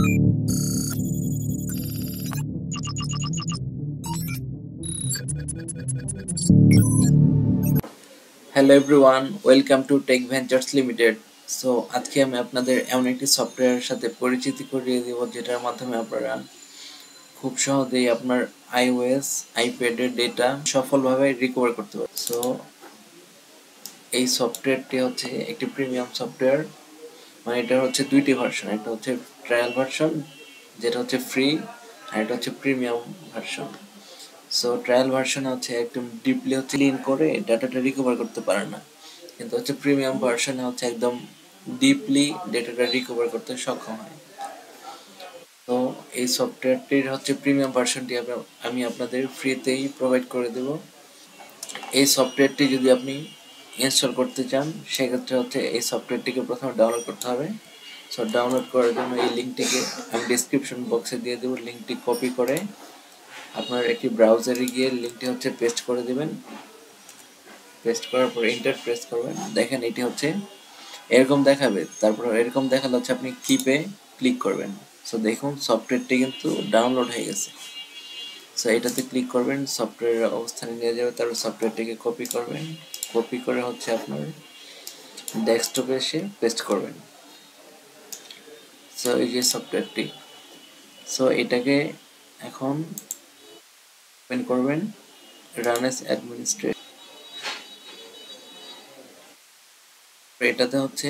Hello everyone, welcome to Tech Ventures Limited. So আজকে আমি আপনাদের এমন একটি সফটওয়্যারের সাথে পরিচিতি করিয়ে দেব যেটার মাধ্যমে আপনারা খুব সহজেই আপনার আইওএস আইপ্যাডের ডেটা সফলভাবে রিকভার করতে পারবেন। সো এই সফটওয়্যারটি হচ্ছে একটি প্রিমিয়াম সফটওয়্যার, মানে এটা হচ্ছে দুইটি ভার্সন। একটা হচ্ছে ট্রায়াল ভার্সন যেটা হচ্ছে ফ্রি, আর এটা হচ্ছে প্রিমিয়াম ভার্সন। সো ট্রায়াল ভার্সনে হচ্ছে একদম ডিপলি হচ্ছে ক্লিন করে ডাটাটা রিকভার করতে পারে না, কিন্তু হচ্ছে প্রিমিয়াম ভার্সনে হচ্ছে একদম ডিপলি ডেটাটা রিকভার করতে সক্ষম হয়। তো এই সফটওয়্যারটির হচ্ছে প্রিমিয়াম ভার্সনটি আমি আপনাদের ফ্রিতেই প্রোভাইড করে দেব। এই সফটওয়্যারটি যদি আপনি ইনস্টল করতে চান সেক্ষেত্রে হচ্ছে এই সফটওয়্যারটিকে প্রথমে ডাউনলোড করতে হবে। সো ডাউনলোড করার জন্য এই লিঙ্কটিকে আমি ডিসক্রিপশন বক্সে দিয়ে দেবো। লিঙ্কটি কপি করে আপনার একটি ব্রাউজারে গিয়ে লিঙ্কটি হচ্ছে পেস্ট করে দেবেন। পেস্ট করার পর এন্টার প্রেস করবেন। দেখেন এটি হচ্ছে এরকম দেখাবে, তারপর এরকম দেখালে হচ্ছে আপনি কিপে ক্লিক করবেন। সো দেখুন সফটওয়্যারটি কিন্তু ডাউনলোড হয়ে গেছে। সো এটাতে ক্লিক করবেন, সফটওয়্যারের অবস্থানে নিয়ে যাবে, তারপর সফটওয়্যারটিকে কপি করবেন। কপি করে হচ্ছে আপনার ডেস্কটপে এসে পেস্ট করবেন। সো এই যে সফটওয়্যারটি, সো এটাকে এখন ওপেন করবেন, রান এস অ্যাডমিনিস্ট্রেটর। এটাতে হচ্ছে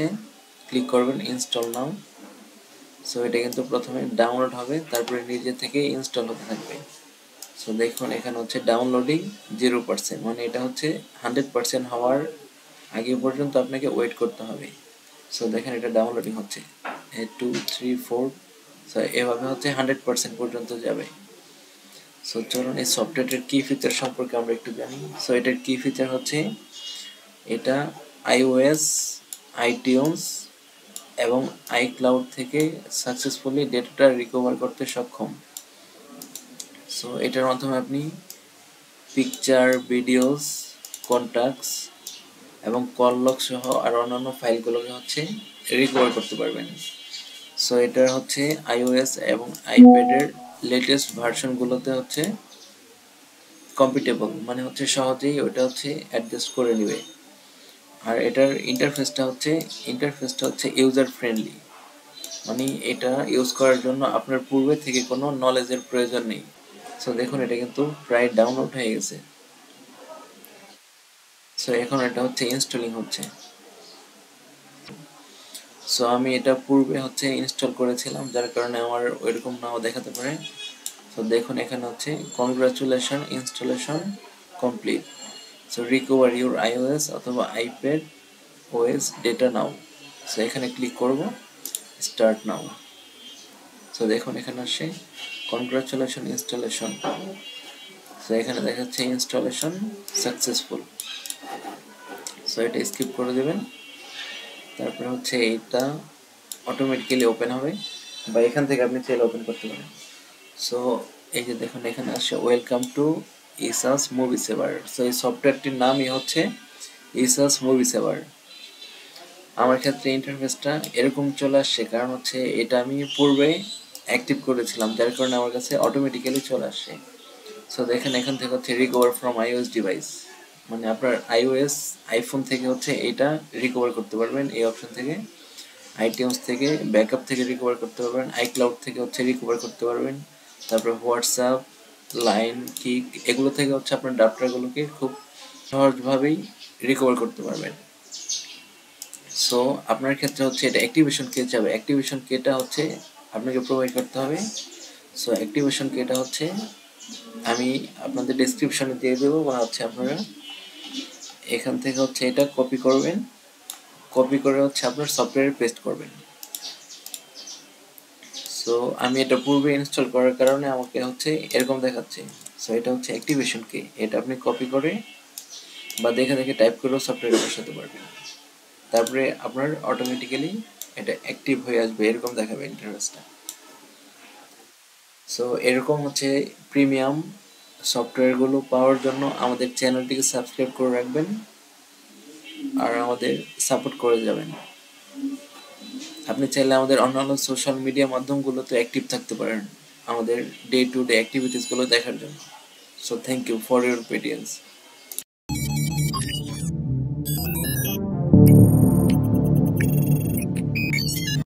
ক্লিক করবেন ইনস্টল নাও। সো এটা কিন্তু প্রথমে ডাউনলোড হবে, তারপরে নিজে থেকে ইনস্টল হতে থাকবে। সো দেখুন এখানে হচ্ছে ডাউনলোডিং 0%, মানে এটা হচ্ছে 100% হওয়ার আগে পর্যন্ত আপনাকে ওয়েট করতে হবে। সো দেখেন এটা ডাউনলোডিং হচ্ছে 2 3 4। সো এভাবে হচ্ছে 100% পর্যন্ত যাবে। সো চলুন এই সফটওয়্যারটির কি ফিচার সম্পর্কে আমরা একটু জানি। সো এটার কি ফিচার হচ্ছে এটা আইওএস, আইটিউনস এবং আইক্লাউড থেকে সাকসেসফুলি ডেটাটা রিকভার করতে সক্ষম। সো এটার মাধ্যমে আপনি পিকচার, ভিডিওস, কন্টাক্টস এবং কল লগ সহ আর অন্যান্য ফাইলগুলোকে হচ্ছে রিকভার করতে পারবেন। সো এটা হচ্ছে আইওএস এবং আইপ্যাডের লেটেস্ট ভার্সনগুলোতে হচ্ছে কম্পিটেবল, মানে হচ্ছে সহজেই ওটা হচ্ছে অ্যাডজাস্ট করে নেবে। আর এটার ইন্টারফেসটা হচ্ছে ইউজার ফ্রেন্ডলি, মানে এটা ইউজ করার জন্য আপনার পূর্বে থেকে কোনো নলেজের প্রয়োজন নেই। সো দেখুন এটা কিন্তু প্রায় ডাউনলোড হয়ে গেছে। সো এখন এটা হচ্ছে ইনস্টলিং হচ্ছে। সো আমি এটা পূর্বে হচ্ছে ইনস্টল করেছিলাম, যার কারণে আমার ওইরকম নাও দেখাতে পারে। সো দেখুন এখানে হচ্ছে congratulation, installation complete. So recover your iOS অথবা আইপ্যাড ওএস ডেটা নাও। সো এখানে ক্লিক করব, স্টার্ট নাও। সো দেখুন এখানে আসে কংগ্রাচুলেশন ইনস্টলেশন। সো এখানে দেখাচ্ছে ইনস্টলেশন সাকসেসফুল। সো এটা স্কিপ করে দেবেন। তারপরে হচ্ছে এইটা অটোমেটিক্যালি ওপেন হবে, বা এখান থেকে আপনি চাইলে ওপেন করতে পারেন। সো এই যে দেখুন এখানে আসছে welcome to Isas movie saver. So এই সফটওয়্যারটির নামই হচ্ছে ইসাস মুভি সেভার। আমার ক্ষেত্রে ইন্টারফেসটা এরকম চলে আসছে, কারণ হচ্ছে এটা আমি পূর্বে অ্যাক্টিভ করেছিলাম, যার কারণে আমার কাছে অটোমেটিক্যালি চলে আসছে। সো দেখেন এখান থেকে হচ্ছে রিকভার ফ্রম আইওএস ডিভাইস, মানে আপনার আইওএস আইফোন থেকে হচ্ছে এটা রিকভার করতে পারবেন এই অপশন থেকে। আইটিউনস থেকে ব্যাকআপ থেকে রিকভার করতে পারবেন, আইক্লাউড থেকে হচ্ছে রিকভার করতে পারবেন, তারপরে হোয়াটসঅ্যাপ, লাইন, কিক এগুলো থেকে হচ্ছে আপনার ডাটাগুলোকে খুব সহজভাবেই রিকভার করতে পারবেন। সো আপনার ক্ষেত্রে হচ্ছে এটা অ্যাক্টিভেশন কে যাবে, অ্যাক্টিভেশন কেটা হচ্ছে আপনাকে প্রোভাইড করতে হবে। সো অ্যাক্টিভেশন কেটা হচ্ছে আমি আপনাদের ডেসক্রিপশনে দিয়ে দেবো, বা হচ্ছে আপনারা এখান থেকে হচ্ছে এটা কপি করবেন, কপি করে হচ্ছে আপনার সফটওয়্যারে পেস্ট করবেন। সো আমি এটা পূর্বে ইনস্টল করার কারণে আমাকে হচ্ছে এরকম দেখাচ্ছে। সো এটা হচ্ছে অ্যাক্টিভেশন কি, এটা আপনি কপি করে বা দেখে দেখে টাইপ করেও সফটওয়্যারে বসাতে পারবেন। তারপরে আপনার অটোমেটিক্যালি এটা অ্যাক্টিভ হয়ে আসবে, এরকম দেখাবে ইন্টারফেসটা। সো এরকম হচ্ছে প্রিমিয়াম সফটওয়্যারগুলো পাওয়ার জন্য আমাদের চ্যানেলটিকে সাবস্ক্রাইব করে রাখবেন আর আমাদের সাপোর্ট করে যাবেন। আপনি চাইলে আমাদের অন্যান্য সোশ্যাল মিডিয়া মাধ্যমগুলোতে অ্যাক্টিভ থাকতে পারেন আমাদের ডে টু ডে অ্যাক্টিভিটিসগুলো দেখার জন্য। So thank you for your পেটিয়েন্স।